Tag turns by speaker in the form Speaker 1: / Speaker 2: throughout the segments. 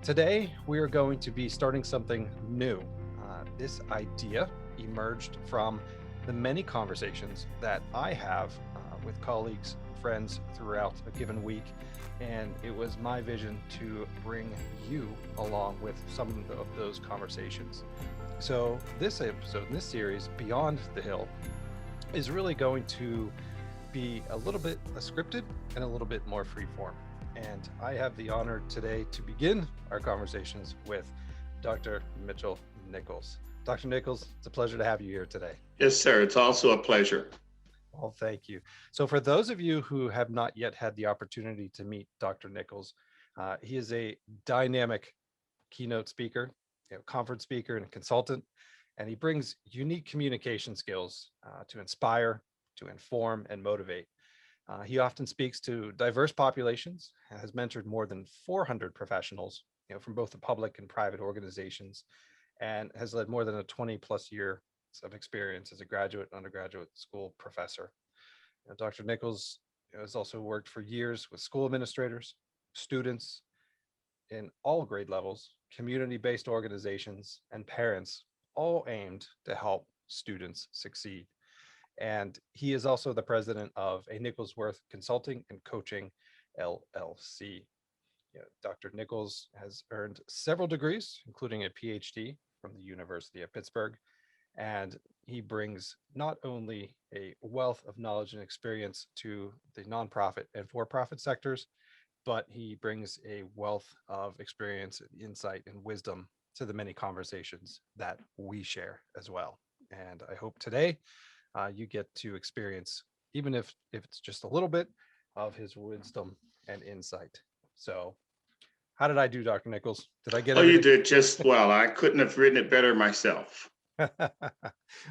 Speaker 1: Today, we are going to be starting something new. This idea emerged from the many conversations that I have with colleagues and friends throughout a given week. And it was my vision to bring you along with some of those conversations. So, this episode, in this series, Beyond the Hill, is really going to be a little bit scripted and a little bit more freeform. And I have the honor today to begin our conversations with Dr. Mitchel Nickols. Dr. Nickols, it's a pleasure to have you here today.
Speaker 2: Yes, sir. It's also a pleasure.
Speaker 1: Well, thank you. So, for those of you who have not yet had the opportunity to meet Dr. Nickols, he is a dynamic keynote speaker, conference speaker, and consultant, and he brings unique communication skills to inspire, to inform, and motivate. He often speaks to diverse populations, has mentored more than 400 professionals, from both the public and private organizations, and has led more than a 20 plus year of experience as a graduate and undergraduate school professor. Dr. Nickols has also worked for years with school administrators, students in all grade levels, community-based organizations, and parents, all aimed to help students succeed. And he is also the president of a Nicholsworth Consulting and Coaching LLC. Dr. Nickols has earned several degrees, including a PhD from the University of Pittsburgh. And he brings not only a wealth of knowledge and experience to the nonprofit and for profit sectors, but he brings a wealth of experience, insight, and wisdom to the many conversations that we share as well. And I hope today you get to experience, even if it's just a little bit, of his wisdom and insight. So, how did I do, Dr. Nickols? Did I get
Speaker 2: Oh, you
Speaker 1: everything?
Speaker 2: did just well. I couldn't have written it better myself.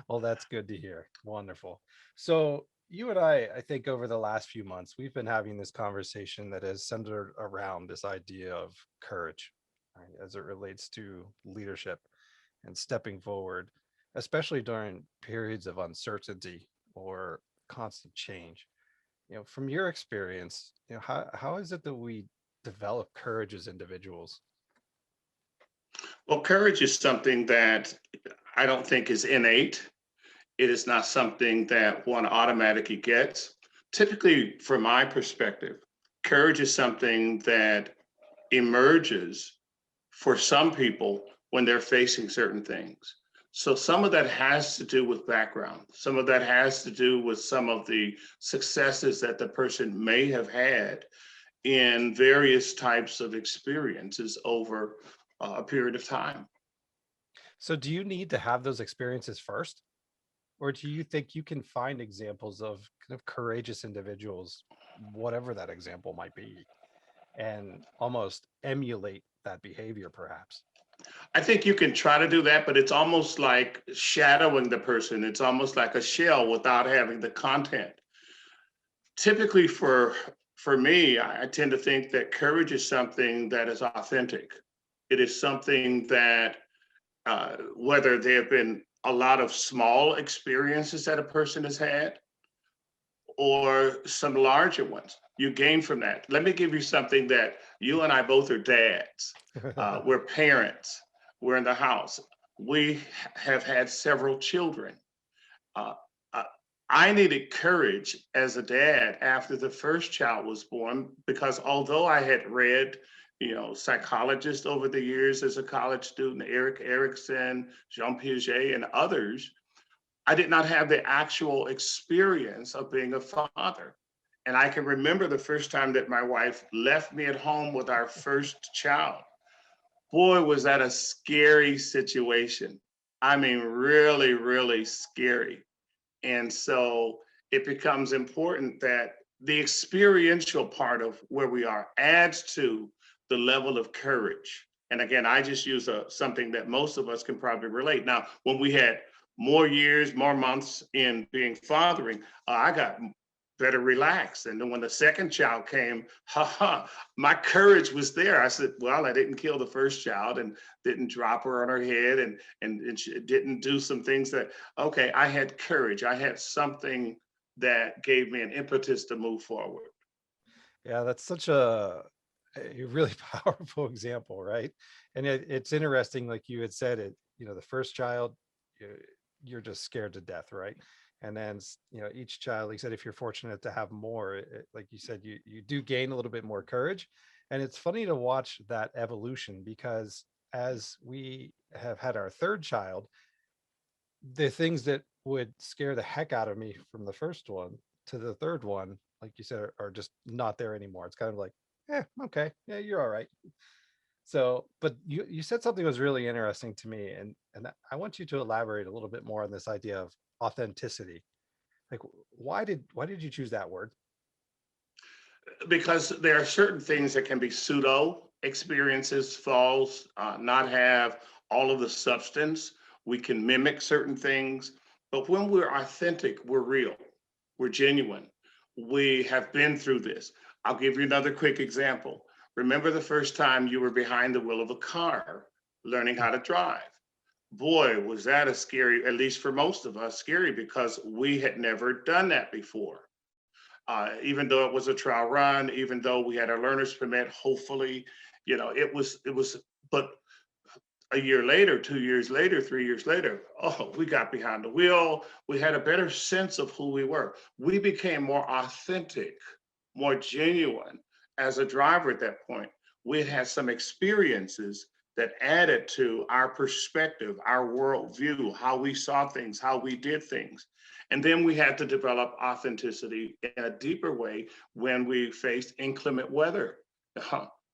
Speaker 1: Well, that's good to hear. Wonderful. So, you and I think over the last few months, we've been having this conversation that is centered around this idea of courage, right, as it relates to leadership and stepping forward, especially during periods of uncertainty or constant change. From your experience, how is it that we develop courage as individuals?
Speaker 2: Well, courage is something that I don't think is innate. It is not something that one automatically gets. Typically, from my perspective, courage is something that emerges for some people when they're facing certain things. So some of that has to do with background. Some of that has to do with some of the successes that the person may have had in various types of experiences over a period of time.
Speaker 1: So, do you need to have those experiences first? Or do you think you can find examples of kind of courageous individuals, whatever that example might be, and almost emulate that behavior, perhaps?
Speaker 2: I think you can try to do that, but it's almost like shadowing the person. It's almost like a shell without having the content. Typically for me, I tend to think that courage is something that is authentic. It is something that whether there have been a lot of small experiences that a person has had or some larger ones, you gain from that. Let me give you something that you and I both are dads. We're parents. We're in the house. We have had several children. Uh, uh, I needed courage as a dad after the first child was born because although I had read, psychologists over the years as a college student, Eric Erickson, Jean Piaget, and others, I did not have the actual experience of being a father. And I can remember the first time that my wife left me at home with our first child. Boy, was that a scary situation. I mean, really, really scary. And so it becomes important that the experiential part of where we are adds to the level of courage. And again, I just use something that most of us can probably relate. Now, when we had more years, more months in being fathering, I got better relaxed. And then when the second child came, my courage was there. I said, well, I didn't kill the first child and didn't drop her on her head and she didn't do some things that, okay, I had courage. I had something that gave me an impetus to move forward.
Speaker 1: Yeah, that's such a a really powerful example, right? And it's interesting, like you had said it, the first child, you- you're just scared to death, right? And then, each child, like you said, if you're fortunate to have more, like you said, you do gain a little bit more courage. And it's funny to watch that evolution because as we have had our third child, the things that would scare the heck out of me from the first one to the third one, like you said, are just not there anymore. It's kind of like, yeah, okay, yeah, you're all right. So, but you said something was really interesting to me, and I want you to elaborate a little bit more on this idea of authenticity. Like, why did you choose that word?
Speaker 2: Because there are certain things that can be pseudo experiences, false, not have all of the substance. We can mimic certain things, but when we're authentic, we're real, we're genuine. We have been through this. I'll give you another quick example. Remember the first time you were behind the wheel of a car learning how to drive? Boy, was that a scary, at least for most of us, scary because we had never done that before. Even though it was a trial run, even though we had a learner's permit, hopefully, it was, but a year later, 2 years later, 3 years later, oh, we got behind the wheel. We had a better sense of who we were. We became more authentic, more genuine as a driver at that point. We had had some experiences that added to our perspective, our worldview, how we saw things, how we did things. And then we had to develop authenticity in a deeper way when we faced inclement weather.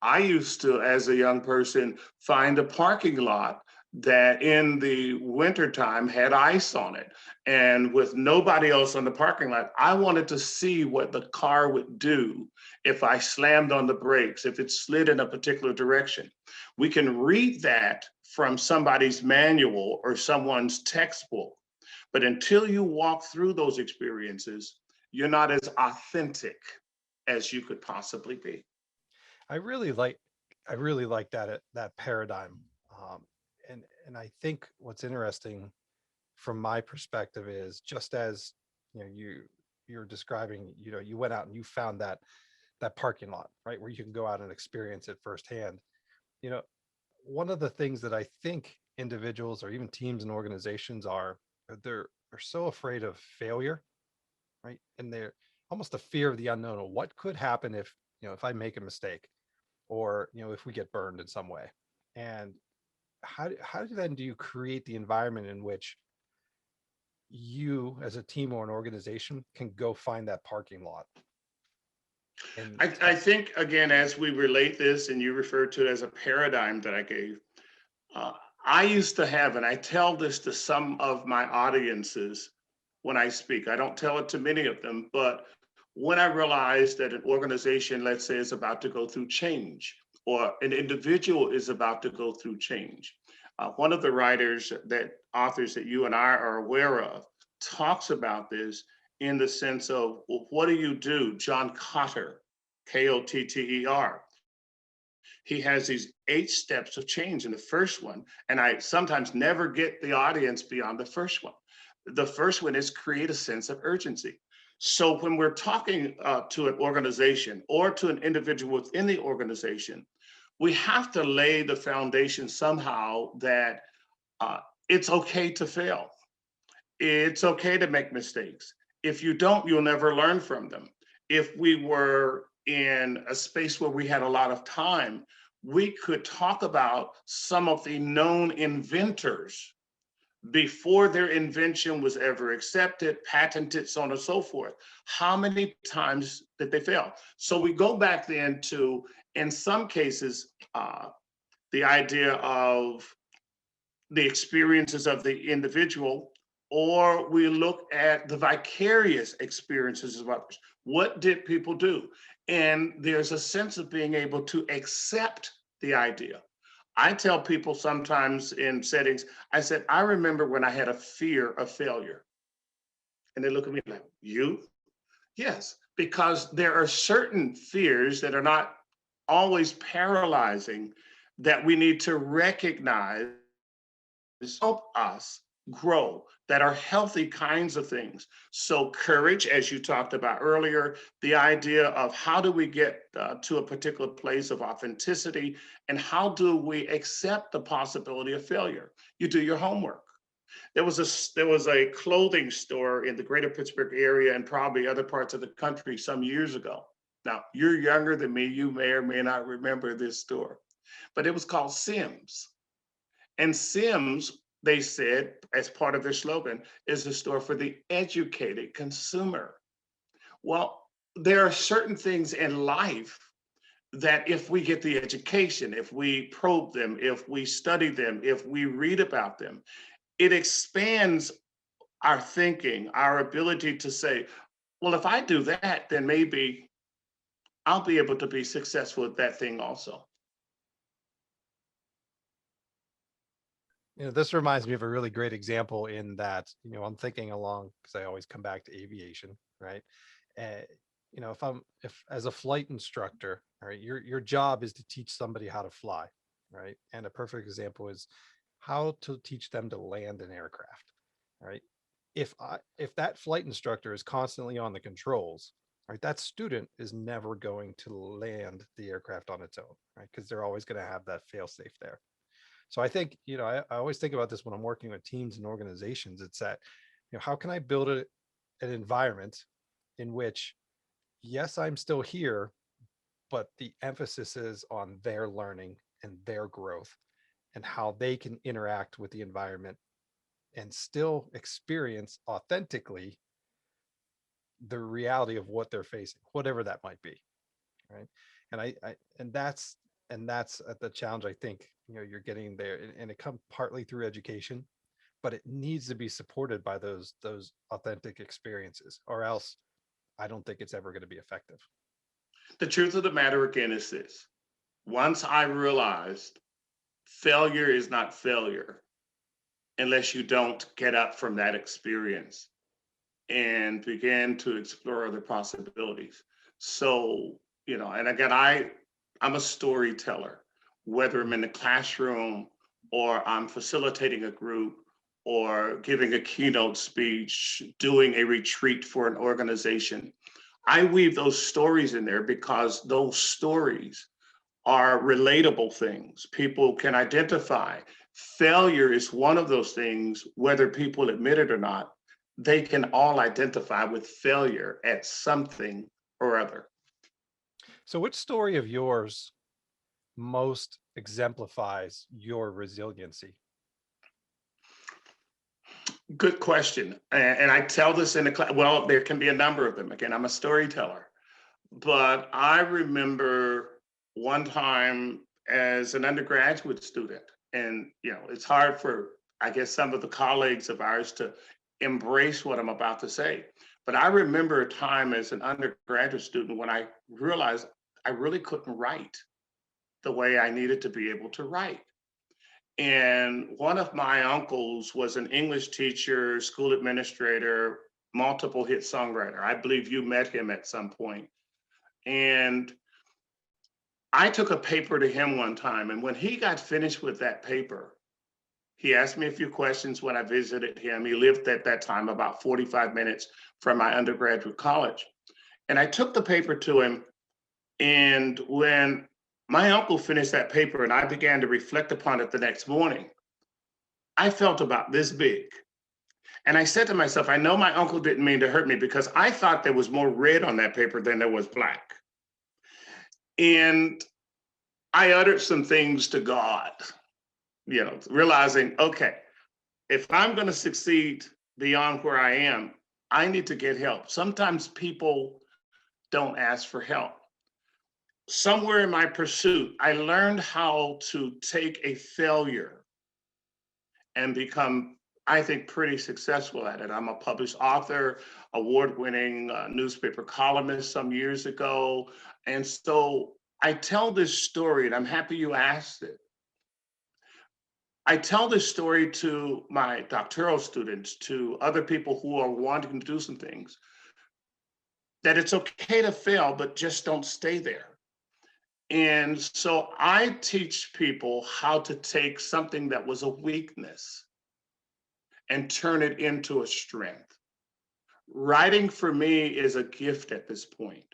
Speaker 2: I used to, as a young person, find a parking lot that in the wintertime had ice on it. And with nobody else on the parking lot, I wanted to see what the car would do if I slammed on the brakes, if it slid in a particular direction. We can read that from somebody's manual or someone's textbook, but until you walk through those experiences, you're not as authentic as you could possibly be.
Speaker 1: I really like, I really like that paradigm. Um, and I think what's interesting from my perspective is just as you're describing, you went out and you found that parking lot, right, where you can go out and experience it firsthand. You know, one of the things that I think individuals or even teams and organizations they're so afraid of failure, right? And they're almost a fear of the unknown, or what could happen if I make a mistake, or if we get burned in some way. And how do you create the environment in which you as a team or an organization can go find that parking lot and
Speaker 2: I think, again, as we relate this, and you referred to it as a paradigm that I gave, uh, I used to have, and I tell this to some of my audiences when I speak. I don't tell it to many of them, but when I realize that an organization, let's say, is about to go through change, or an individual is about to go through change, one of the authors that you and I are aware of, talks about this in the sense of, well, what do you do? John Kotter, Kotter. He has these 8 steps of change. In the first one, and I sometimes never get the audience beyond the first one. The first one is create a sense of urgency. So when we're talking to an organization or to an individual within the organization, we have to lay the foundation somehow that uh, it's okay to fail. It's okay to make mistakes. If you don't, you'll never learn from them. If we were in a space where we had a lot of time, we could talk about some of the known inventors before their invention was ever accepted, patented, so on and so forth. How many times did they fail? So we go back then to, in some cases, the idea of the experiences of the individual, or we look at the vicarious experiences of others. What did people do? And there's a sense of being able to accept the idea. I tell people sometimes in settings, I said, I remember when I had a fear of failure. And they look at me like, you? Yes, because there are certain fears that are not always paralyzing that we need to recognize help us grow, that are healthy kinds of things. So, courage, as you talked about earlier, the idea of how do we get to a particular place of authenticity, and how do we accept the possibility of failure? You do your homework. There was a clothing store in the greater Pittsburgh area and probably other parts of the country some years ago. Now, you're younger than me, you may or may not remember this store, but it was called Sims. And Sims, they said, as part of their slogan, is a store for the educated consumer. Well, there are certain things in life that if we get the education, if we probe them, if we study them, if we read about them, it expands our thinking, our ability to say, well, if I do that, then maybe I'll be able to be successful at that thing also.
Speaker 1: This reminds me of a really great example in that, I'm thinking along because I always come back to aviation, right? Uh, if as a flight instructor, all right, your job is to teach somebody how to fly, right? And a perfect example is how to teach them to land an aircraft, right? If that flight instructor is constantly on the controls, right, that student is never going to land the aircraft on its own, right? Because they're always going to have that fail safe there. So I think, I always think about this when I'm working with teams and organizations. It's that, how can I build an environment in which, yes, I'm still here, but the emphasis is on their learning and their growth and how they can interact with the environment and still experience authentically the reality of what they're facing, whatever that might be. Right. And that's the challenge. I think, you're getting there, and it comes partly through education, but it needs to be supported by those authentic experiences, or else I don't think it's ever going to be effective.
Speaker 2: The truth of the matter again is this: once I realized failure is not failure unless you don't get up from that experience and begin to explore other possibilities. So, and again, I'm a storyteller, whether I'm in the classroom or I'm facilitating a group or giving a keynote speech, doing a retreat for an organization. I weave those stories in there because those stories are relatable things people can identify. Failure is one of those things, whether people admit it or not, they can all identify with failure at something or other.
Speaker 1: So which story of yours most exemplifies your resiliency?
Speaker 2: Good question. And I tell this in the class. Well, there can be a number of them. Again, I'm a storyteller. But I remember one time as an undergraduate student, and it's hard for, I guess, some of the colleagues of ours to embrace what I'm about to say. But I remember a time as an undergraduate student when I realized I really couldn't write the way I needed to be able to write. And one of my uncles was an English teacher, school administrator, multiple hit songwriter. I believe you met him at some point. And I took a paper to him one time, and when he got finished with that paper, he asked me a few questions when I visited him. He lived at that time about 45 minutes from my undergraduate college. And I took the paper to him, and when my uncle finished that paper and I began to reflect upon it the next morning, I felt about this big. And I said to myself, I know my uncle didn't mean to hurt me because I thought there was more red on that paper than there was black. And I uttered some things to God, realizing, okay, if I'm going to succeed beyond where I am, I need to get help. Sometimes people don't ask for help. Somewhere in my pursuit, I learned how to take a failure and become, I think, pretty successful at it. I'm a published author, award-winning newspaper columnist some years ago. And so I tell this story, and I'm happy you asked it. I tell this story to my doctoral students, to other people who are wanting to do some things, that it's okay to fail, but just don't stay there. And so I teach people how to take something that was a weakness and turn it into a strength. Writing for me is a gift at this point.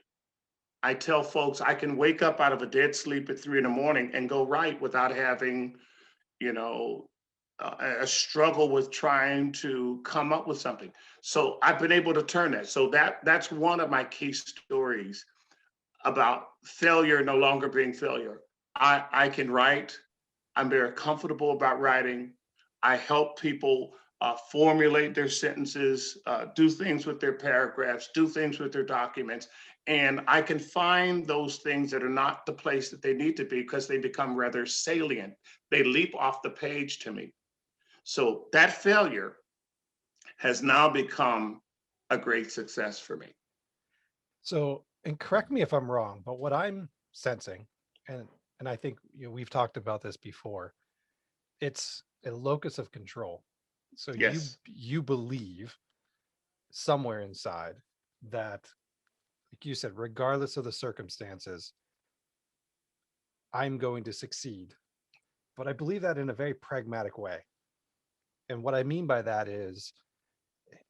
Speaker 2: I tell folks I can wake up out of a dead sleep at 3 in the morning and go write without having, you know, a struggle with trying to come up with something. So I've been able to turn that. So that's one of my key stories about failure no longer being failure. I can write. I'm very comfortable about writing. I help people formulate their sentences, do things with their paragraphs, do things with their documents. And I can find those things that are not the place that they need to be because they become rather salient. They leap off the page to me. So that failure has now become a great success for me.
Speaker 1: So, and correct me if I'm wrong, but what I'm sensing, and and I think we've talked about this before, it's a locus of control. So
Speaker 2: Yes.
Speaker 1: you believe somewhere inside that, like you said, regardless of the circumstances, I'm going to succeed. But I believe that in a very pragmatic way. And what I mean by that is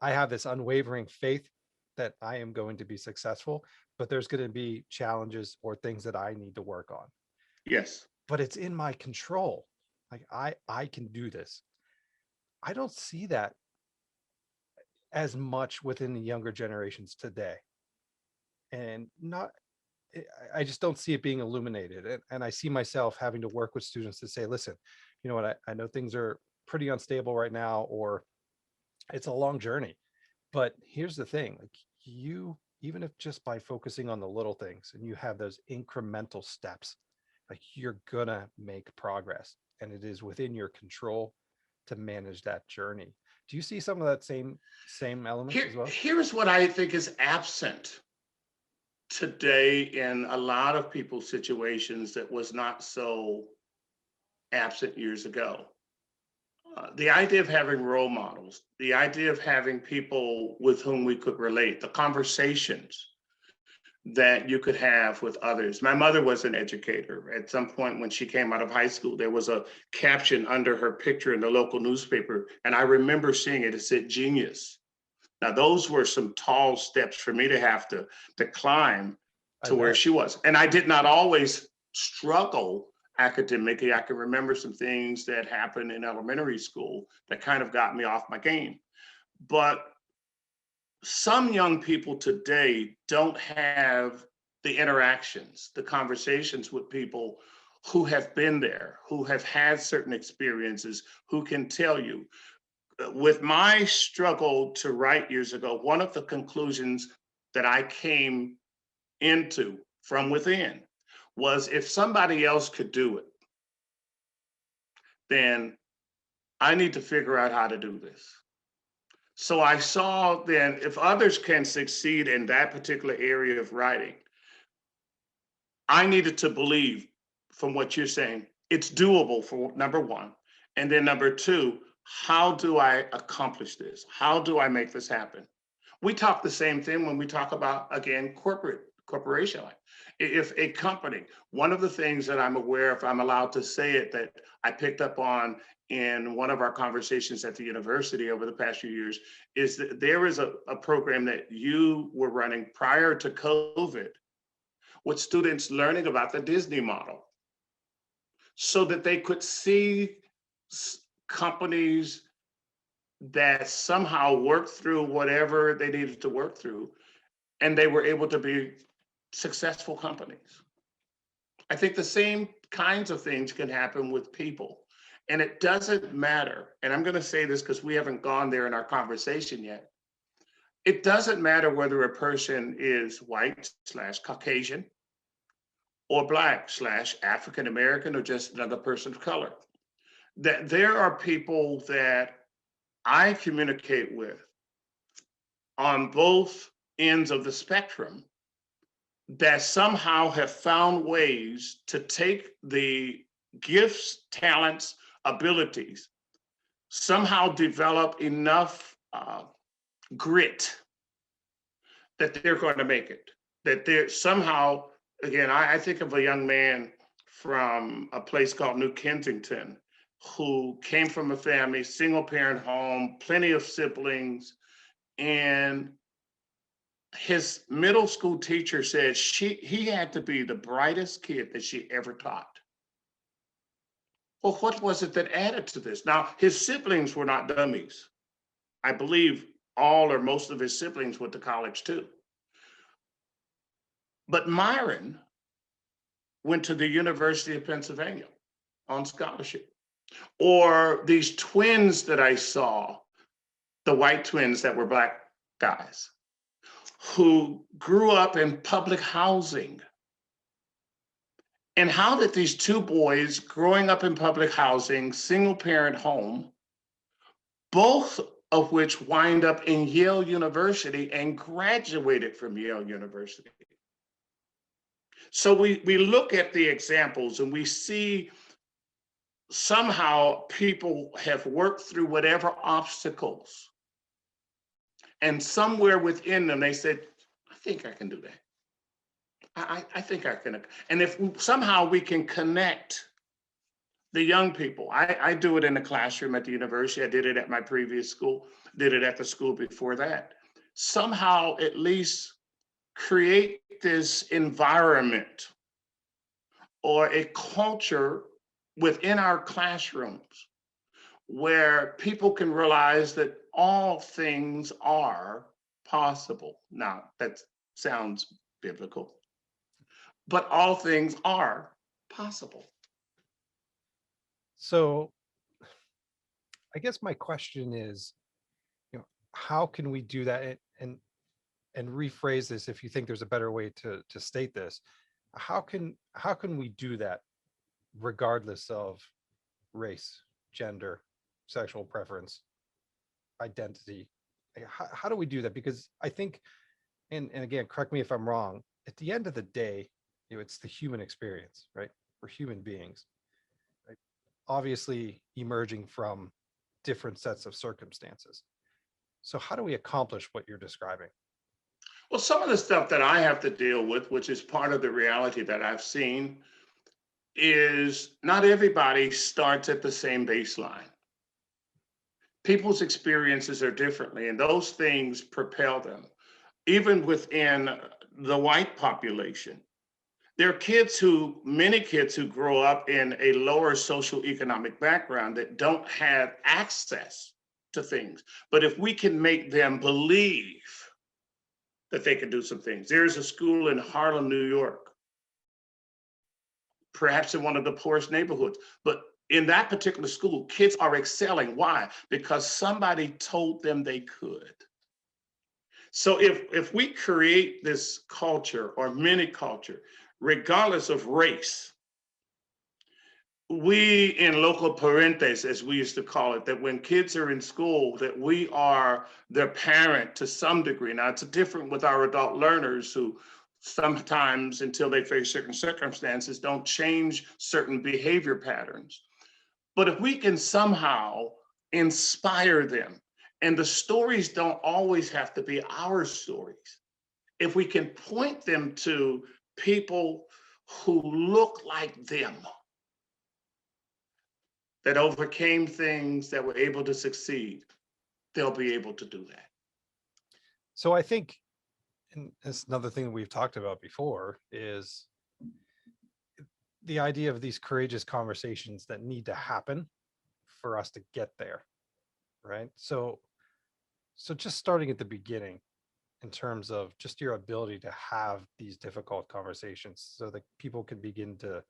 Speaker 1: I have this unwavering faith that I am going to be successful, but there's going to be challenges or things that I need to work on.
Speaker 2: Yes.
Speaker 1: But it's in my control. Like I can do this. I don't see that as much within the younger generations today. And not I just don't see it being illuminated. And I see myself having to work with students to say, listen, you know what, I know things are pretty unstable right now, or it's a long journey. But here's the thing, like you, even if just by focusing on the little things and you have those incremental steps, like you're gonna make progress. And it is within your control to manage that journey. Do you see some of that same elements as well?
Speaker 2: Here's what I think is absent today in a lot of people's situations that was not so absent years ago. The idea of having role models, the idea of having people with whom we could relate, the conversations that you could have with others. My mother was an educator. At some point when she came out of high school, there was a caption under her picture in the local newspaper. And I remember seeing it, it said genius. Now, those were some tall steps for me to have to climb
Speaker 1: I
Speaker 2: to where
Speaker 1: bet.
Speaker 2: she was. And I did not always struggle academically. I can remember some things that happened in elementary school that kind of got me off my game. But some young people today don't have the interactions, the conversations with people who have been there, who have had certain experiences, who can tell you. With my struggle to write years ago, one of the conclusions that I came into from within was if somebody else could do it, then I need to figure out how to do this. So I saw then if others can succeed in that particular area of writing, I needed to believe from what you're saying, it's doable for number one. And then number two, how do I accomplish this? How do I make this happen? We talk the same thing when we talk about, again, corporation. If a company, one of the things that I'm aware, if I'm allowed to say it, that I picked up on in one of our conversations at the university over the past few years, is that there is a program that you were running prior to COVID with students learning about the Disney model so that they could see companies that somehow worked through whatever they needed to work through, and they were able to be successful companies. I think the same kinds of things can happen with people. And it doesn't matter, and I'm going to say this because we haven't gone there in our conversation yet. It doesn't matter whether a person is white slash Caucasian or black slash African American or just another person of color. That there are people that I communicate with on both ends of the spectrum that somehow have found ways to take the gifts, talents, abilities, somehow develop enough grit that they're going to make it. That they're somehow, again, I think of a young man from a place called New Kensington who came from a family, single parent home, plenty of siblings, and his middle school teacher said he had to be the brightest kid that she ever taught. Well, what was it that added to this? Now, his siblings were not dummies. I believe all or most of his siblings went to college too. But Myron went to the University of Pennsylvania on scholarship. Or these twins that I saw, the white twins that were Black guys, who grew up in public housing. And how did these two boys growing up in public housing, single parent home, both of which wind up in Yale University and graduated from Yale University? So we look at the examples and we see somehow people have worked through whatever obstacles. And somewhere within them, they said, I think I can do that. I think I can. And if somehow we can connect the young people, I do it in the classroom at the university. I did it at my previous school, did it at the school before that. Somehow at least create this environment or a culture within our classrooms where people can realize that all things are possible. Now, that sounds biblical, but all things are possible.
Speaker 1: So I guess my question is, how can we do that? And rephrase this, if you think there's a better way to state this, how can we do that regardless of race, gender, sexual preference, identity? How do we do that? Because I think, and again, correct me if I'm wrong, at the end of the day, it's the human experience, right? We're human beings, right? Obviously emerging from different sets of circumstances. So how do we accomplish what you're describing?
Speaker 2: Well, some of the stuff that I have to deal with, which is part of the reality that I've seen, is not everybody starts at the same baseline. People's experiences are differently, and those things propel them. Even within the white population, there are many kids who grow up in a lower socioeconomic background that don't have access to things. But if we can make them believe that they can do some things. There's a school in Harlem, New York, perhaps in one of the poorest neighborhoods, but in that particular school, kids are excelling. Why? Because somebody told them they could. So if we create this culture or mini culture, regardless of race, we in local parentes, as we used to call it, that when kids are in school, that we are their parent to some degree. Now, it's different with our adult learners who sometimes, until they face certain circumstances, don't change certain behavior patterns. But if we can somehow inspire them, and the stories don't always have to be our stories, if we can point them to people who look like them, that overcame things, that were able to succeed, they'll be able to do that.
Speaker 1: So I think, and it's another thing that we've talked about before, is the idea of these courageous conversations that need to happen for us to get there, right? So just starting at the beginning in terms of just your ability to have these difficult conversations so that people can begin to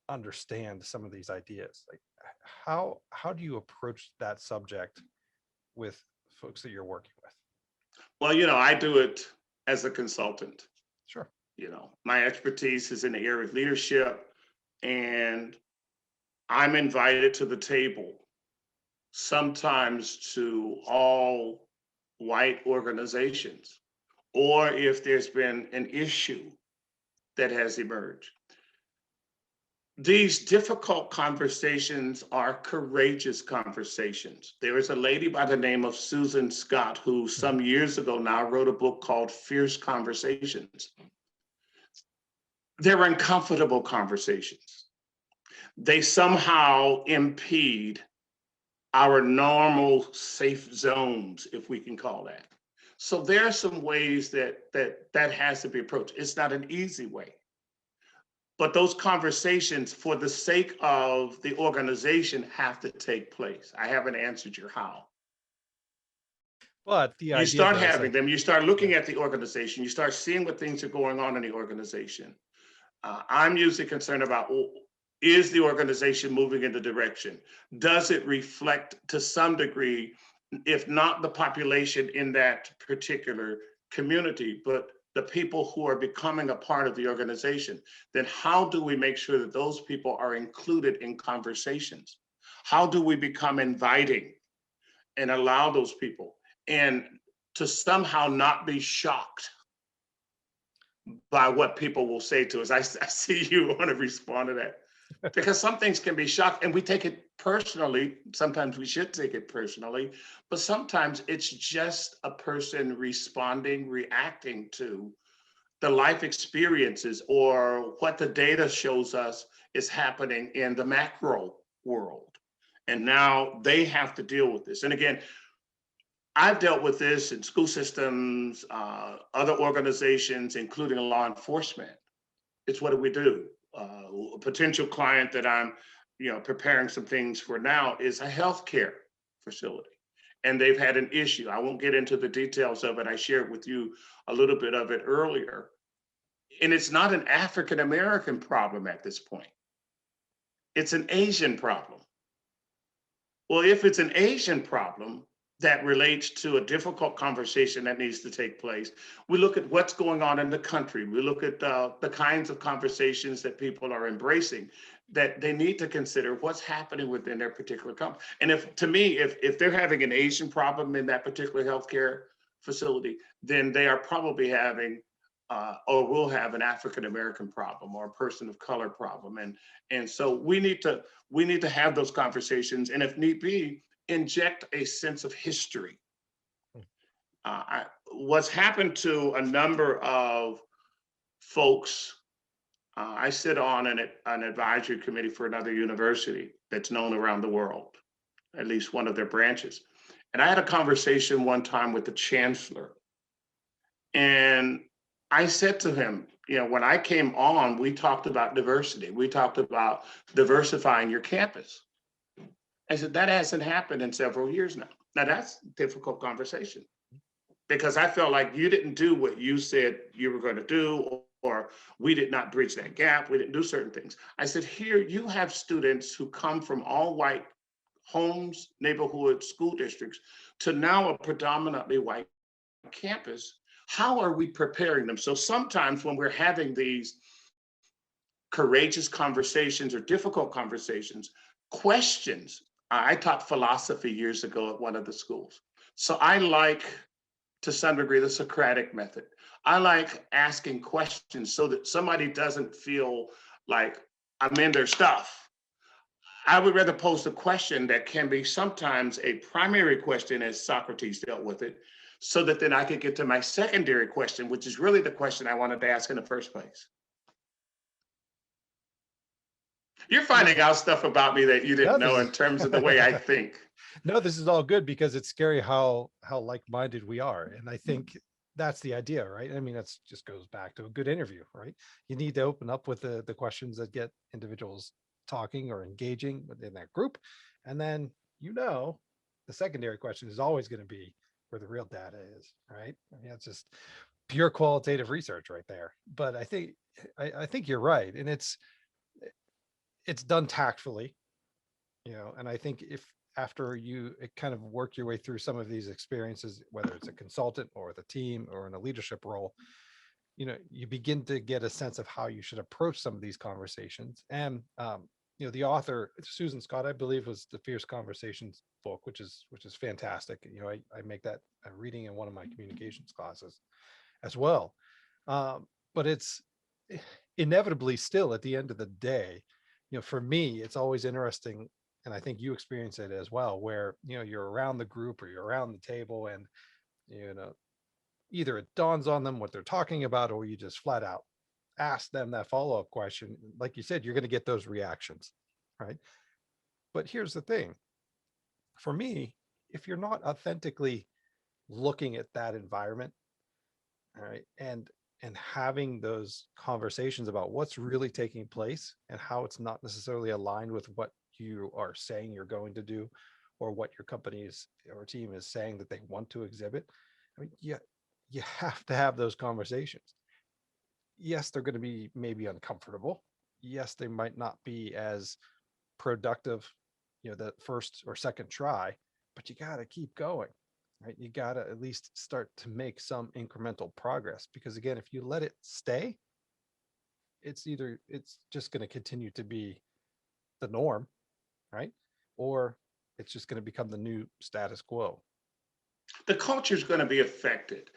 Speaker 1: understand some of these ideas. Like how do you approach that subject with folks that you're working with?
Speaker 2: Well, I do it as a consultant.
Speaker 1: Sure.
Speaker 2: My expertise is in the area of leadership, and I'm invited to the table, sometimes to all white organizations, or if there's been an issue that has emerged. These difficult conversations are courageous conversations. There is a lady by the name of Susan Scott who some years ago now wrote a book called Fierce Conversations. They're uncomfortable conversations. they somehow impede our normal safe zones, if we can call that. So there are some ways that has to be approached. It's not an easy way, but those conversations, for the sake of the organization, have to take place. I haven't answered your how.
Speaker 1: But the
Speaker 2: You
Speaker 1: idea
Speaker 2: start
Speaker 1: though is
Speaker 2: having
Speaker 1: like,
Speaker 2: them, you start
Speaker 1: yeah,
Speaker 2: looking at the organization, you start seeing what things are going on in the organization. I'm usually concerned about, is the organization moving in the direction? Does it reflect to some degree, if not the population in that particular community, but the people who are becoming a part of the organization? Then how do we make sure that those people are included in conversations? How do we become inviting and allow those people, and to somehow not be shocked by what people will say to us? I see you want to respond to that, because some things can be shocked and we take it personally. Sometimes we should take it personally, but sometimes it's just a person responding, reacting to the life experiences or what the data shows us is happening in the macro world. And now they have to deal with this. And again, I've dealt with this in school systems, other organizations, including law enforcement. It's what do we do? A potential client that I'm, preparing some things for now is a healthcare facility, and they've had an issue. I won't get into the details of it. I shared with you a little bit of it earlier, and it's not an African American problem at this point. It's an Asian problem. Well, if it's an Asian problem that relates to a difficult conversation that needs to take place, we look at what's going on in the country. We look at the kinds of conversations that people are embracing, that they need to consider what's happening within their particular company. And if, to me, if they're having an Asian problem in that particular healthcare facility, then they are probably having or will have an African American problem or a person of color problem. And so we need to have those conversations, and if need be, inject a sense of history. What's happened to a number of folks, I sit on an advisory committee for another university that's known around the world, at least one of their branches. And I had a conversation one time with the chancellor, and I said to him, when I came on, we talked about diversity. We talked about diversifying your campus. I said, that hasn't happened in several years now. Now, that's a difficult conversation, because I felt like you didn't do what you said you were going to do, or we did not bridge that gap. We didn't do certain things. I said, here you have students who come from all white homes, neighborhood school districts, to now a predominantly white campus. How are we preparing them? So sometimes when we're having these courageous conversations or difficult conversations, questions. I taught philosophy years ago at one of the schools. So I like, to some degree, the Socratic method. I like asking questions so that somebody doesn't feel like I'm in their stuff. I would rather pose a question that can be sometimes a primary question, as Socrates dealt with it, so that then I could get to my secondary question, which is really the question I wanted to ask in the first place. You're finding out stuff about me that you
Speaker 1: no,
Speaker 2: didn't
Speaker 1: this
Speaker 2: know
Speaker 1: is
Speaker 2: in terms of the way I think.
Speaker 1: no, this is all good because it's scary how like-minded we are. And I think that's the idea, right? I mean, that's just goes back to a good interview, right? You need to open up with the questions that get individuals talking or engaging within that group. And then, the secondary question is always going to be where the real data is, right? I mean, it's just pure qualitative research right there. But I think you're right. And it's done tactfully, and I think if after you kind of work your way through some of these experiences, whether it's a consultant or with a team or in a leadership role, you begin to get a sense of how you should approach some of these conversations. And the author Susan Scott, I believe, was the Fierce Conversations book, which is fantastic. I make that a reading in one of my communications classes as well. But it's inevitably still at the end of the day, for me, it's always interesting, and I think you experience it as well, where you're around the group or you're around the table, and you know either it dawns on them what they're talking about, or you just flat out ask them that follow-up question. Like you said, you're going to get those reactions. right? But here's the thing. For me, if you're not authentically looking at that environment, all right, and having those conversations about what's really taking place and how it's not necessarily aligned with what you are saying you're going to do or what your company's or team is saying that they want to exhibit. I mean, yeah, you have to have those conversations. Yes, they're going to be maybe uncomfortable. Yes, they might not be as productive, the first or second try, but you got to keep going, right? You got to at least start to make some incremental progress, because again, if you let it stay, it's just going to continue to be the norm, right? Or it's just going to become the new status quo.
Speaker 2: The culture is going to be affected.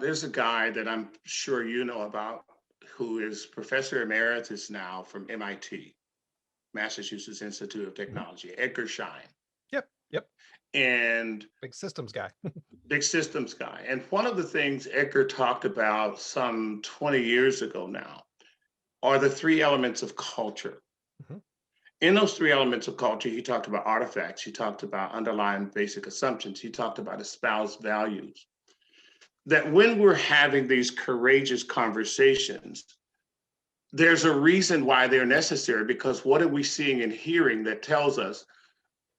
Speaker 2: There's a guy that I'm sure you know about who is professor emeritus now from MIT, Massachusetts Institute of
Speaker 1: Mhm.
Speaker 2: Technology, Edgar Schein,
Speaker 1: Yep, yep.
Speaker 2: and
Speaker 1: Big systems guy.
Speaker 2: big systems guy. And one of the things Edgar talked about some 20 years ago now are the three elements of culture.
Speaker 1: Mhm.
Speaker 2: In those three elements of culture, he talked about artifacts, he talked about underlying basic assumptions, he talked about espoused values. That when we're having these courageous conversations, there's a reason why they're necessary, because what are we seeing and hearing that tells us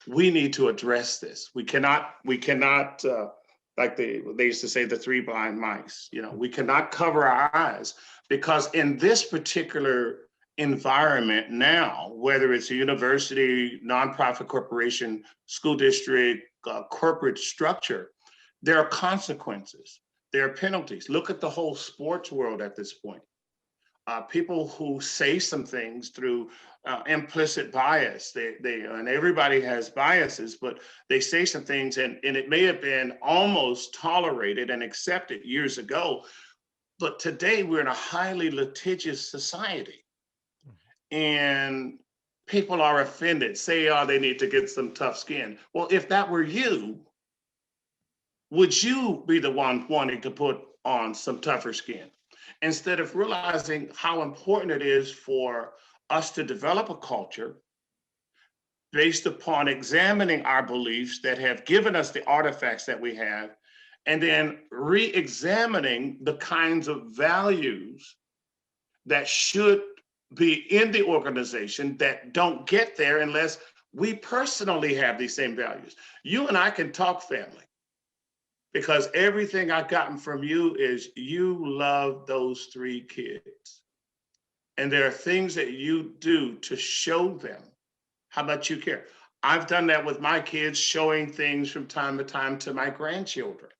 Speaker 2: we need to address this? We cannot, like they used to say, the three blind mice, we cannot cover our eyes, because in this particular environment now, whether it's a university, nonprofit corporation, school district, corporate structure, there are consequences, there are penalties. Look at the whole sports world at this point. People who say some things through implicit bias. And everybody has biases, but they say some things, and it may have been almost tolerated and accepted years ago. But today we're in a highly litigious society, and people are offended, say, oh, they need to get some tough skin. Well, if that were you, would you be the one wanting to put on some tougher skin? Instead of realizing how important it is for us to develop a culture based upon examining our beliefs that have given us the artifacts that we have, and then re-examining the kinds of values that should be in the organization that don't get there unless we personally have these same values. You and I can talk family, because everything I've gotten from you is you love those three kids. And there are things that you do to show them how much you care. I've done that with my kids, showing things from time to time to my grandchildren.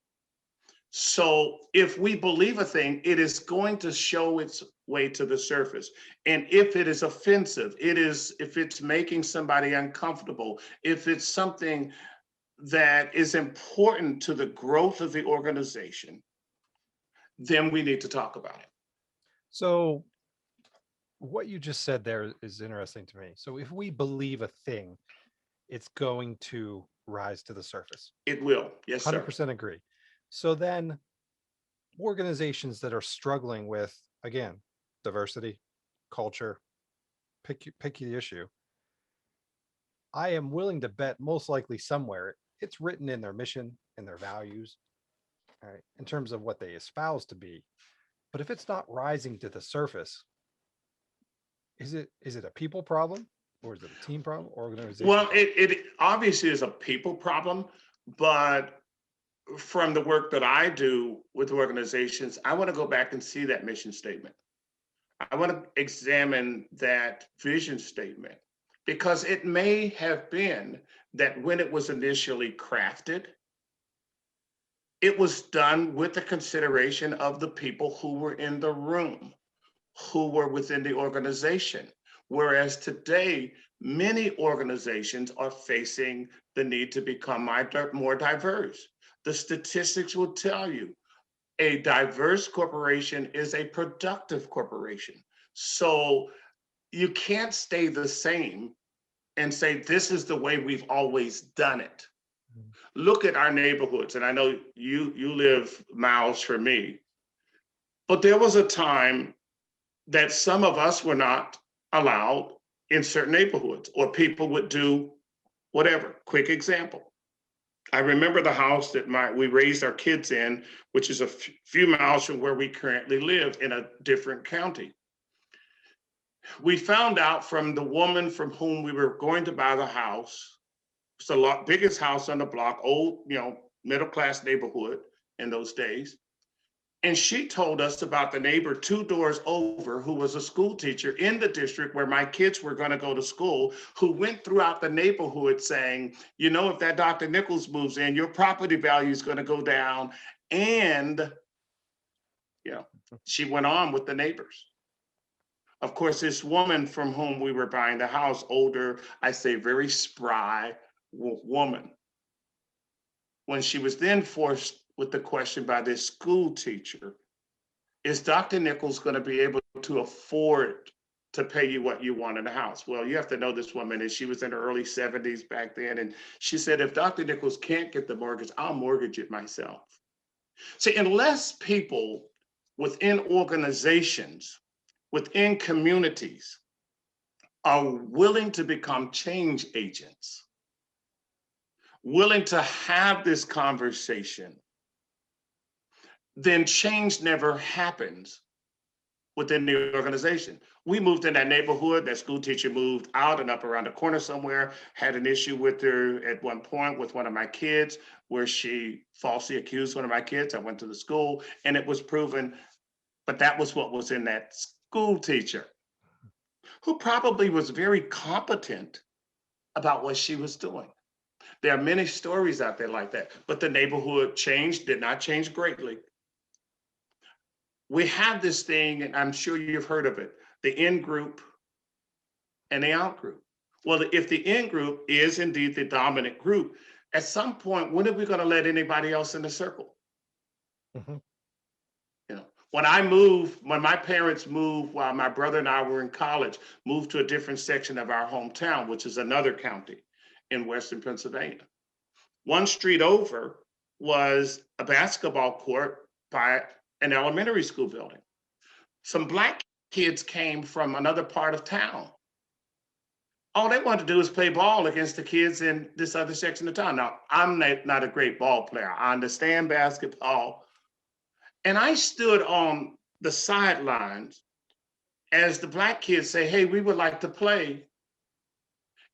Speaker 2: So if we believe a thing, it is going to show its way to the surface. And if it is offensive, if it's making somebody uncomfortable, if it's something that is important to the growth of the organization, then we need to talk about it.
Speaker 1: So what you just said there is interesting to me. So if we believe a thing, it's going to rise to the surface.
Speaker 2: It will. Yes, sir.
Speaker 1: 100% agree. So then organizations that are struggling with, again, diversity, culture, pick the issue, I am willing to bet most likely somewhere it's written in their mission and their values, all right, in terms of what they espouse to be. But if it's not rising to the surface, is it a people problem, or is it a team problem or organization
Speaker 2: Well,
Speaker 1: problem?
Speaker 2: it obviously is a people problem, but from the work that I do with organizations, I want to go back and see that mission statement. I want to examine that vision statement, because it may have been that when it was initially crafted, it was done with the consideration of the people who were in the room, who were within the organization. Whereas today, many organizations are facing the need to become more diverse. The statistics will tell you a diverse corporation is a productive corporation. So you can't stay the same and say, this is the way we've always done it.
Speaker 1: Mhm.
Speaker 2: Look at our neighborhoods, and I know you live miles from me, but there was a time that some of us were not allowed in certain neighborhoods, or people would do whatever. Quick example. I remember the house that we raised our kids in, which is a few miles from where we currently live in a different county. We found out from the woman from whom we were going to buy the house. It's the biggest house on the block, old, middle class neighborhood in those days. And she told us about the neighbor 2 doors over who was a school teacher in the district where my kids were going to go to school, who went throughout the neighborhood saying, if that Dr. Nickols moves in, your property value is going to go down. And, she went on with the neighbors. Of course, this woman from whom we were buying the house, older, I say very spry woman, when she was then forced with the question by this school teacher, is Dr. Nickols going to be able to afford to pay you what you want in the house? Well, you have to know this woman, and she was in her early 70s back then. And she said, if Dr. Nickols can't get the mortgage, I'll mortgage it myself. See, unless people within organizations, within communities, are willing to become change agents, willing to have this conversation, then change never happens within the organization. We moved in that neighborhood, that school teacher moved out and up around the corner somewhere, had an issue with her at one point with one of my kids, where she falsely accused one of my kids. I went to the school and it was proven, but that was what was in that school teacher, who probably was very competent about what she was doing. There are many stories out there like that, but the neighborhood did not change greatly. We have this thing, and I'm sure you've heard of it, the in group and the out group. Well, if the in group is indeed the dominant group, at some point, when are we going to let anybody else in the circle?
Speaker 1: Mm-hmm.
Speaker 2: When my parents moved while my brother and I were in college, moved to a different section of our hometown, which is another county in Western Pennsylvania. One street over was a basketball court by an elementary school building. Some Black kids came from another part of town. All they wanted to do is play ball against the kids in this other section of town. Now, I'm not a great ball player. I understand basketball. And I stood on the sidelines as the Black kids say, hey, we would like to play.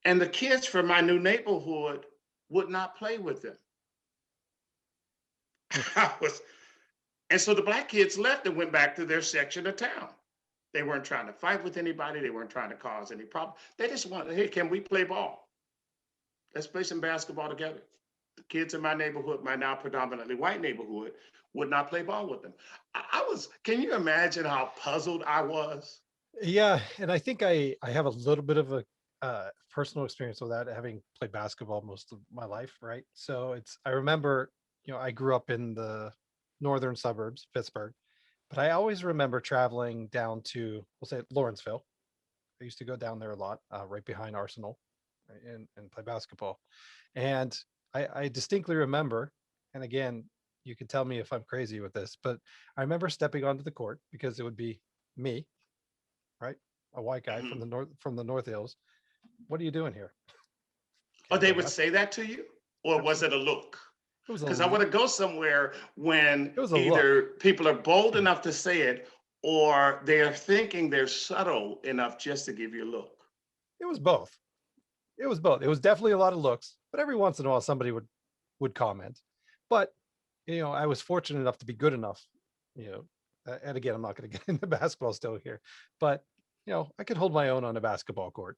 Speaker 2: And the kids from my new neighborhood would not play with them. And so the Black kids left and went back to their section of town. They weren't trying to fight with anybody. They weren't trying to cause any problem. They just wanted, hey, can we play ball? Let's play some basketball together. The kids in my neighborhood, my now predominantly white neighborhood, would not play ball with them. Can you imagine how puzzled I was?
Speaker 1: Yeah, and I think I have a little bit of a personal experience with that, having played basketball most of my life, right? So I remember, I grew up in the northern suburbs, Pittsburgh, but I always remember traveling down to, we'll say, Lawrenceville. I used to go down there a lot, right behind Arsenal, right, and play basketball. And I distinctly remember, and again, you can tell me if I'm crazy with this, but I remember stepping onto the court because it would be me, right? A white guy from the North Hills. What are you doing here?
Speaker 2: Oh, they would say that to you? Or was it a look? Because I want to go somewhere when either people are bold enough to say it, or they're thinking they're subtle enough just to give you a look.
Speaker 1: It was both. It was both. It was definitely a lot of looks, but every once in a while somebody would comment. But I was fortunate enough to be good enough, and again, I'm not going to get into basketball still here, but I could hold my own on a basketball court.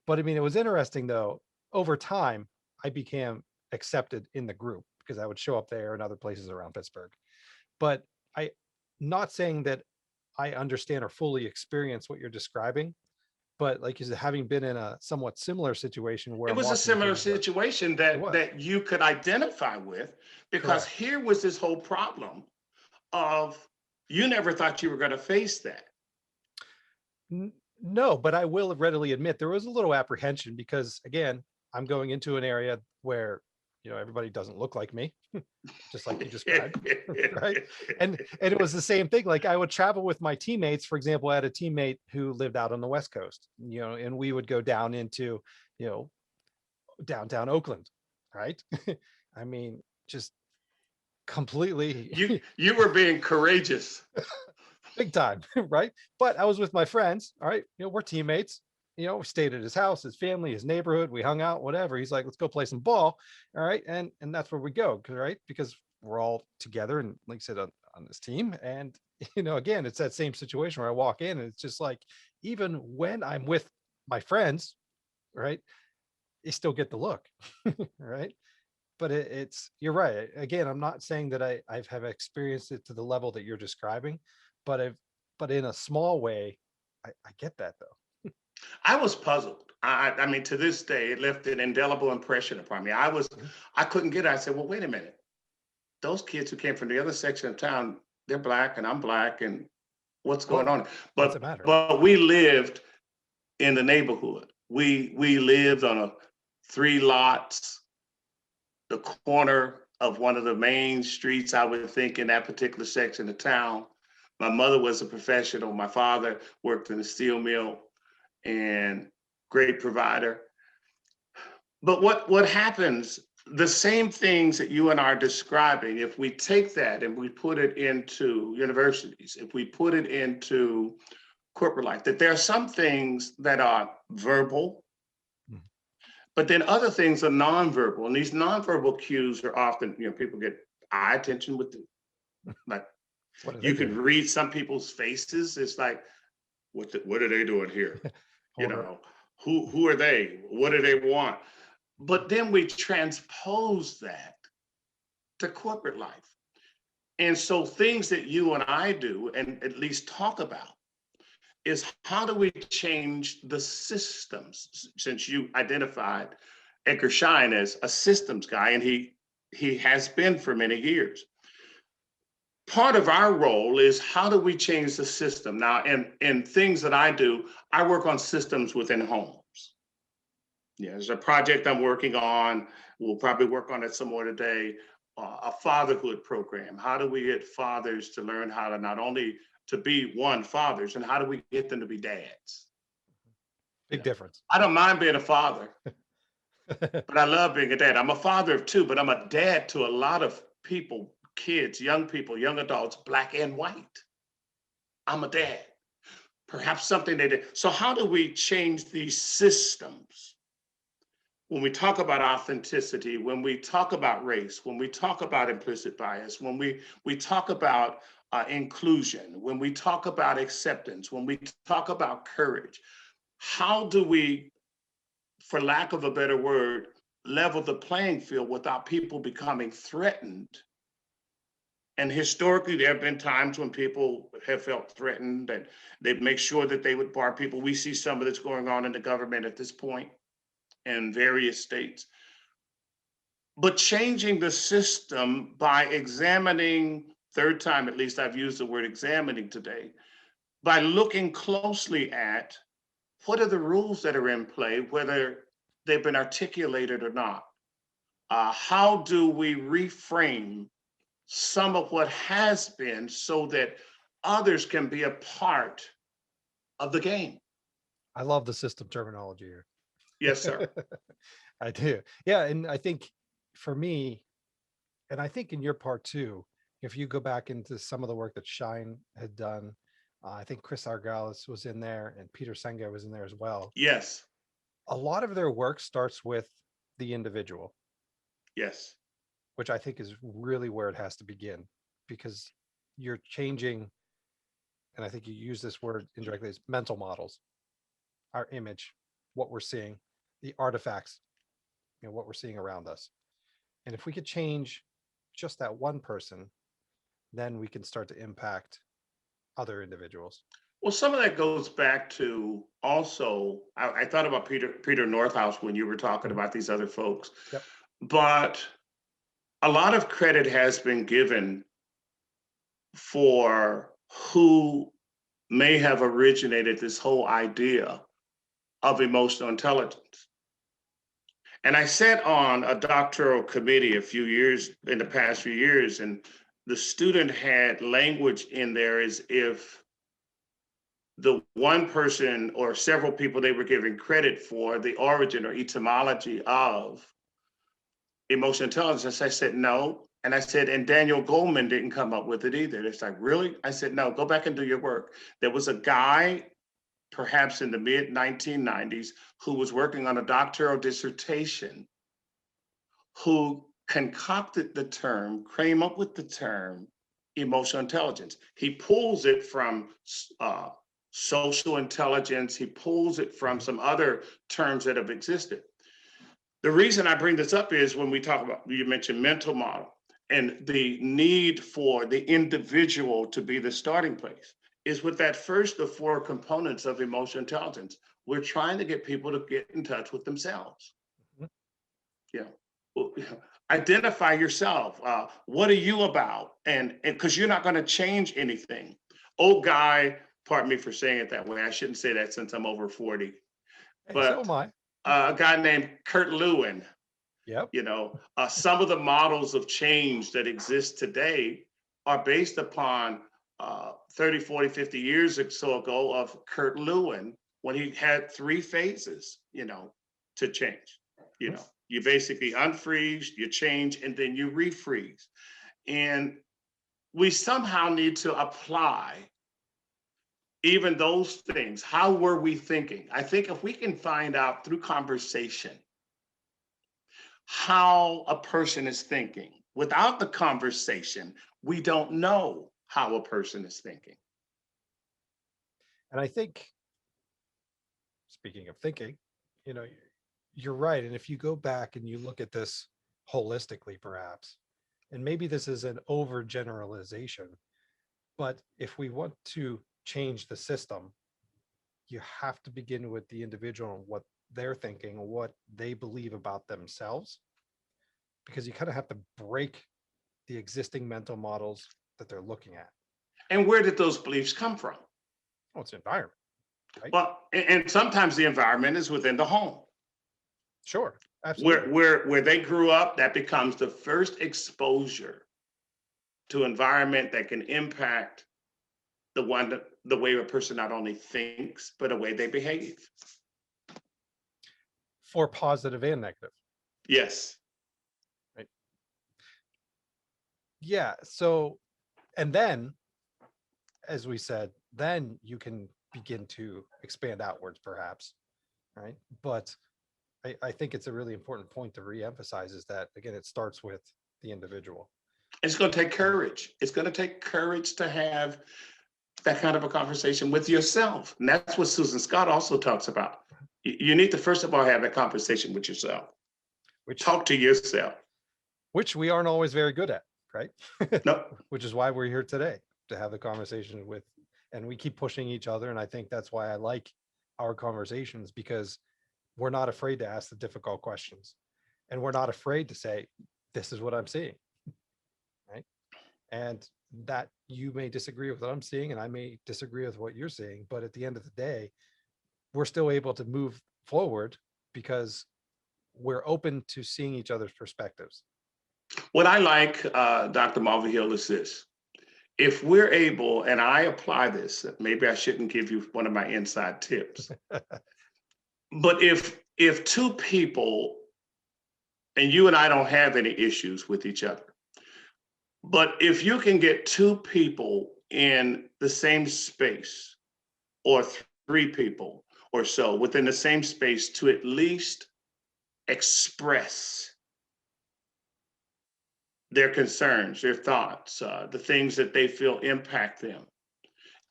Speaker 1: But I mean, it was interesting though. Over time, I became accepted in the group because I would show up there and other places around Pittsburgh. But not saying that I understand or fully experience what you're describing, but like you said, having been in a somewhat similar situation where
Speaker 2: it was a similar situation that you could identify with, because correct. Here was this whole problem of you never thought you were going to face that.
Speaker 1: No, but I will readily admit there was a little apprehension because, again, I'm going into an area where everybody doesn't look like me, just like you described. Right. And it was the same thing. Like I would travel with my teammates. For example, I had a teammate who lived out on the West Coast, and we would go down into, downtown Oakland. Right. I mean, just completely
Speaker 2: You were being courageous.
Speaker 1: big time. Right. But I was with my friends. All right. We're teammates. We stayed at his house, his family, his neighborhood. We hung out, whatever. He's like, let's go play some ball. All right. And that's where we go. Right. Because we're all together. And like I said, on this team. And, again, it's that same situation where I walk in and it's just like, even when I'm with my friends, right, they still get the look. Right. But you're right. Again, I'm not saying that I've have experienced it to the level that you're describing, but in a small way, I get that though.
Speaker 2: I was puzzled. I mean, to this day, it left an indelible impression upon me.
Speaker 1: Mhm.
Speaker 2: I couldn't get it. I said, well, wait a minute. Those kids who came from the other section of town, they're black and I'm black, and what's going
Speaker 1: Well,
Speaker 2: on?
Speaker 1: what's it
Speaker 2: But
Speaker 1: matter?
Speaker 2: but we lived in the neighborhood. We lived on a 3 lots, the corner of one of the main streets, I would think, in that particular section of town. My mother was a professional. My father worked in a steel mill and great provider. But what happens, the same things that you and I are describing, if we take that and we put it into universities, if we put it into corporate life, that there are some things that are verbal,
Speaker 1: Mhm.
Speaker 2: but then other things are nonverbal. And these nonverbal cues are often, people get eye attention with them. Like
Speaker 1: What are they
Speaker 2: you can
Speaker 1: doing?
Speaker 2: read some people's faces. It's like, what are they doing here? You
Speaker 1: Or
Speaker 2: know, who are they? What do they want? But then we transpose that to corporate life. And so things that you and I do and at least talk about is how do we change the systems? Since you identified Edgar Schein as a systems guy, and he has been for many years. Part of our role is how do we change the system? Now, in things that I do, I work on systems within homes. Yeah, there's a project I'm working on. We'll probably work on it some more today. A fatherhood program. How do we get fathers to learn how to not only to be fathers, and how do we get them to be dads?
Speaker 1: big
Speaker 2: Yeah,
Speaker 1: difference.
Speaker 2: I don't mind being a father, but I love being a dad. I'm a father of two, but I'm a dad to a lot of people, young adults, black and white. I'm a dad. Perhaps something they did. So how do we change these systems? When we talk about authenticity, when we talk about race, when we talk about implicit bias, when we talk about inclusion, when we talk about acceptance, when we talk about courage, how do we, for lack of a better word, level the playing field without people becoming threatened? And historically, there have been times when people have felt threatened and they make sure that they would bar people. We see some of this going on in the government at this point in various states. But changing the system by examining, third time at least I've used the word examining today, by looking closely at what are the rules that are in play, whether they've been articulated or not. How do we reframe some of what has been so that others can be a part of the game?
Speaker 1: I love the system terminology here.
Speaker 2: Yes, sir.
Speaker 1: I do. Yeah. And I think for me, and I think in your part too, if you go back into some of the work that Shine had done, I think Chris Argalis was in there and Peter Senge was in there as well.
Speaker 2: Yes,
Speaker 1: A lot of their work starts with the individual,
Speaker 2: yes.
Speaker 1: which I think is really where it has to begin, because you're changing, and I think you use this word indirectly, as mental models, our image, what we're seeing, the artifacts, what we're seeing around us. And if we could change just that one person, then we can start to impact other individuals.
Speaker 2: Well, some of that goes back to also, I thought about Peter Northouse when you were talking
Speaker 1: Mhm.
Speaker 2: about these other folks,
Speaker 1: Yep.
Speaker 2: but a lot of credit has been given for who may have originated this whole idea of emotional intelligence. And I sat on a doctoral committee a few years, in the past few years, and the student had language in there as if the one person or several people they were giving credit for the origin or etymology of emotional intelligence. I said, no. And I said, and Daniel Goleman didn't come up with it either. It's like, really? I said, no, go back and do your work. There was a guy, perhaps in the mid 1990s, who was working on a doctoral dissertation, who concocted the term, came up with the term emotional intelligence. He pulls it from uh, social intelligence, he pulls it from
Speaker 1: Mhm.
Speaker 2: some other terms that have existed. The reason I bring this up is when we talk about, you mentioned mental model and the need for the individual to be the starting place is with that first of four components of emotional intelligence. We're trying to get people to get in touch with themselves.
Speaker 1: Mhm.
Speaker 2: Yeah. Well, identify yourself. What are you about? And because you're not going to change anything. Old guy, pardon me for saying it that way. I shouldn't say that since I'm over 40.
Speaker 1: Hey, so
Speaker 2: But
Speaker 1: am I.
Speaker 2: a guy named Kurt Lewin,
Speaker 1: Yep.
Speaker 2: some of the models of change that exist today are based upon 30, 40, 50 years or so ago of Kurt Lewin when he had three phases, to change.
Speaker 1: Mhm.
Speaker 2: You basically unfreeze, you change, and then you refreeze. And we somehow need to apply even those things. How were we thinking? I think if we can find out through conversation how a person is thinking. Without the conversation, we don't know how a person is thinking.
Speaker 1: And I think, speaking of thinking, you know, you're right. And if you go back and you look at this holistically, perhaps, and maybe this is an overgeneralization, but if we want to change the system, you have to begin with the individual and what they're thinking, what they believe about themselves, because you kind of have to break the existing mental models that they're looking at.
Speaker 2: And where did those beliefs come from?
Speaker 1: Oh, it's environment, right?
Speaker 2: Well, and sometimes the environment is within the home.
Speaker 1: Sure,
Speaker 2: Where,
Speaker 1: absolutely.
Speaker 2: where, where they grew up, that becomes the first exposure to environment that can impact the way a person not only thinks, but the way they behave.
Speaker 1: For positive and negative,
Speaker 2: Yes.
Speaker 1: right? Yeah. So, and then, as we said, then you can begin to expand outwards, perhaps, right? But I think it's a really important point to re-emphasize is that again, it starts with the individual.
Speaker 2: It's going to take
Speaker 1: And
Speaker 2: courage. It's going to take courage to have that kind of a conversation with yourself. And that's what Susan Scott also talks about. You need to, first of all, have that conversation with yourself.
Speaker 1: which
Speaker 2: Talk to yourself.
Speaker 1: which we aren't always very good at, right?
Speaker 2: No,
Speaker 1: Which is why we're here today to have the conversation with, and we keep pushing each other. And I think that's why I like our conversations because we're not afraid to ask the difficult questions and we're not afraid to say, this is what I'm seeing, right? And that you may disagree with what I'm seeing and I may disagree with what you're seeing. But at the end of the day, we're still able to move forward because we're open to seeing each other's perspectives.
Speaker 2: what I like, Dr. Marvin Hill, is this. If we're able, and I apply this, maybe I shouldn't give you one of my inside tips, but if two people, and you and I don't have any issues with each other, but if you can get two people in the same space or three people or so within the same space to at least express their concerns, their thoughts, the things that they feel impact them.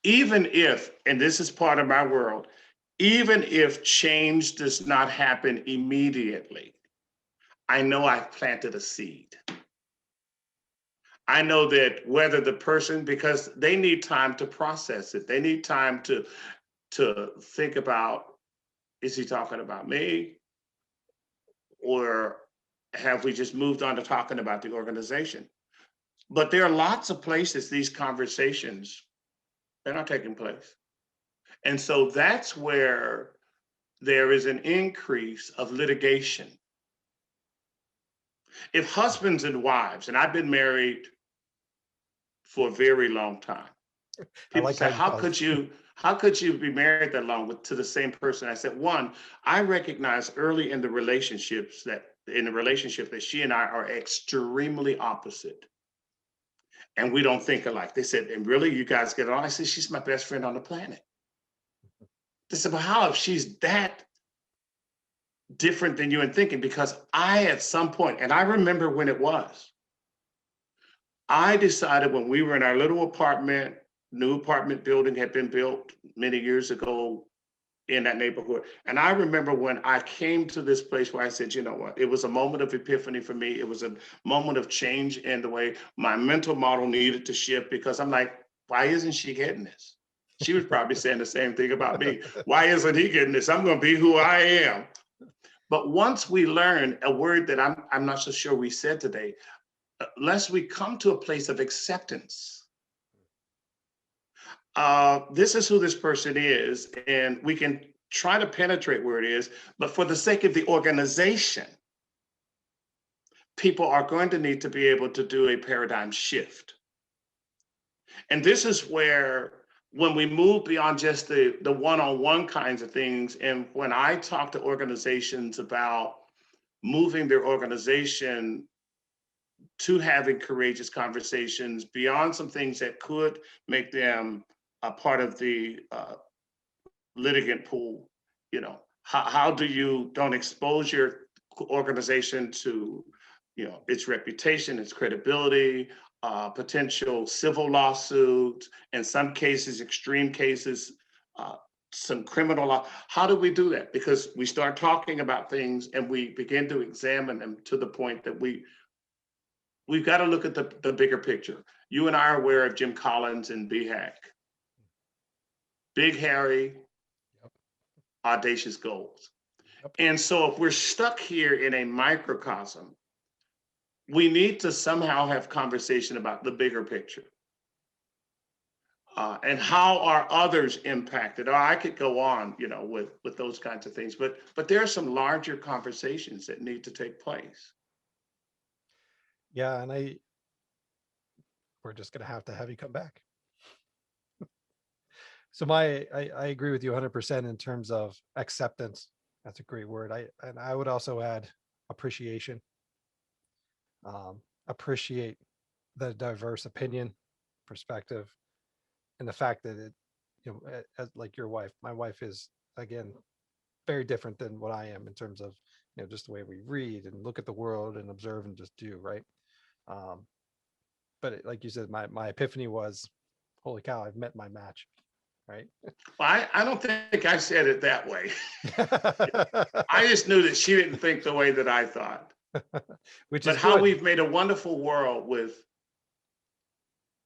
Speaker 2: Even if, and this is part of my world, even if change does not happen immediately, I know I've planted a seed. I know that whether the person, because they need time to process it, they need time to think about, is he talking about me? Or have we just moved on to talking about the organization? But there are lots of places these conversations, they're not taking place. And so that's where there is an increase of litigation. If husbands and wives, and I've been married for a very long time,
Speaker 1: I
Speaker 2: people
Speaker 1: like how
Speaker 2: say,
Speaker 1: you paused.
Speaker 2: how could you be married that long to the same person? I said, one, I recognize early in the relationship that she and I are extremely opposite. And we don't think alike. They said, and really, you guys get along? I said, she's my best friend on the planet. They said, well, how if she's that different than you and thinking? Because I, at some point, and I remember when it was, I decided when we were in our little apartment, new apartment building had been built many years ago in that neighborhood. And I remember when I came to this place where I said, you know what, it was a moment of epiphany for me. It was a moment of change in the way my mental model needed to shift, because I'm like, why isn't she getting this? She was probably saying the same thing about me. Why isn't he getting this? I'm going to be who I am. But once we learn a word that I'm not so sure we said today, lest we come to a place of acceptance. This is who this person is, and we can try to penetrate where it is, but for the sake of the organization, people are going to need to be able to do a paradigm shift. And this is where, when we move beyond just the one-on-one kinds of things, and when I talk to organizations about moving their organization to having courageous conversations beyond some things that could make them a part of the litigant pool, how do you don't expose your organization to, its reputation, its credibility, potential civil lawsuits, in some cases, extreme cases, uh, some criminal law. How do we do that? Because we start talking about things and we begin to examine them to the point that we've got to look at the bigger picture. You and I are aware of Jim Collins and BHAC. Big Harry,
Speaker 1: Yep.
Speaker 2: audacious goals.
Speaker 1: Yep.
Speaker 2: And so if we're stuck here in a microcosm, we need to somehow have conversation about the bigger picture. And how are others impacted? Or I could go on, with those kinds of things, but there are some larger conversations that need to take place.
Speaker 1: Yeah, and we're just gonna have to have you come back. So I agree with you 100% in terms of acceptance. That's a great word. I would also add appreciation. Appreciate the diverse opinion, perspective, and the fact that like your wife, my wife is, again, very different than what I am in terms of, just the way we read and look at the world and observe and just do, right. Um, but like you said, my epiphany was, holy cow, I've met my match, right.
Speaker 2: Well, I don't think I said it that way. I just knew that she didn't think the way that I thought.
Speaker 1: Which
Speaker 2: But
Speaker 1: is
Speaker 2: how
Speaker 1: good.
Speaker 2: we've made a wonderful world with,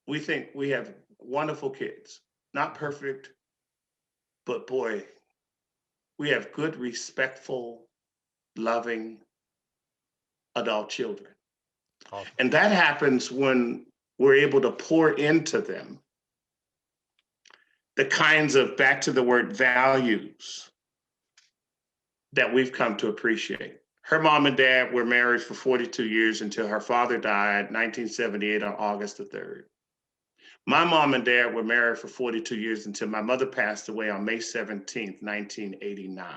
Speaker 2: we think we have wonderful kids, not perfect, but boy, we have good, respectful, loving adult children.
Speaker 1: Awesome.
Speaker 2: And that happens when we're able to pour into them the kinds of, back to the word, values that we've come to appreciate. Her mom and dad were married for 42 years until her father died 1978 on August the 3rd. My mom and dad were married for 42 years until my mother passed away on May 17th, 1989.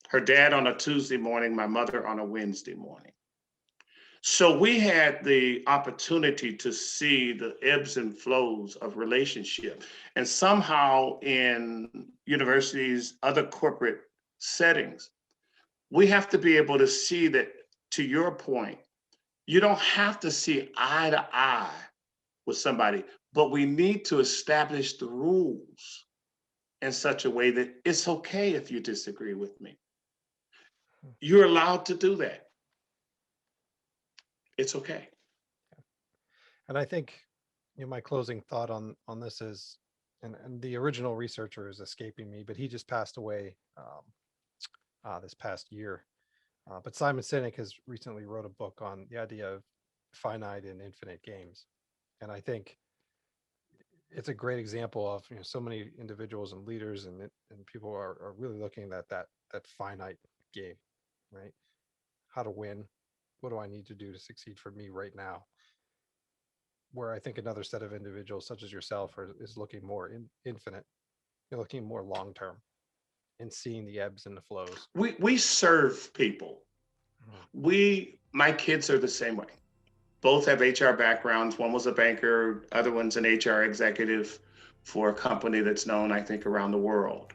Speaker 2: Her dad on a Tuesday morning, my mother on a Wednesday morning. So we had the opportunity to see the ebbs and flows of relationship. And somehow in universities, other corporate settings, we have to be able to see that, to your point, you don't have to see eye to eye with somebody, but we need to establish the rules in such a way that it's okay if you disagree with me. You're allowed to do that. It's okay.
Speaker 1: And I think, my closing thought on this is, and the original researcher is escaping me, but he just passed away this past year. But Simon Sinek has recently wrote a book on the idea of finite and infinite games, and I think it's a great example of, so many individuals and leaders and people are really looking at that finite game, right? How to win, What do I need to do to succeed for me right now? Where I think another set of individuals, such as yourself, is looking more infinite. You're looking more long term and seeing the ebbs and the flows.
Speaker 2: We serve people.
Speaker 1: Mhm.
Speaker 2: My kids are the same way. Both have HR backgrounds. One was a banker, other one's an HR executive for a company that's known, I think, around the world.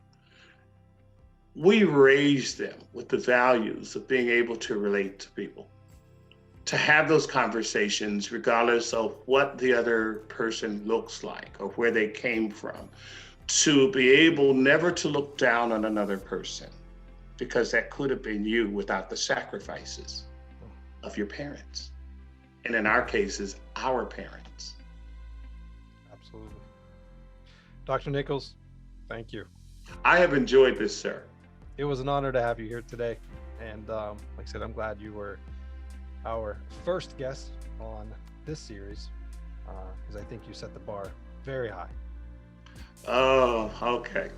Speaker 2: We raise them with the values of being able to relate to people, to have those conversations, regardless of what the other person looks like or where they came from, to be able never to look down on another person, because that could have been you without the sacrifices of your parents. And in our cases, our parents.
Speaker 1: Absolutely. Dr. Nickols, thank you.
Speaker 2: I have enjoyed this, sir.
Speaker 1: It was an honor to have you here today. And like I said, I'm glad you were our first guest on this series because I think you set the bar very high.
Speaker 2: Oh, okay.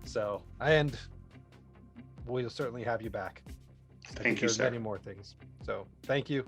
Speaker 1: So, and we'll certainly have you back. I think
Speaker 2: Thank you,
Speaker 1: there's
Speaker 2: sir.
Speaker 1: many more things. So, thank you.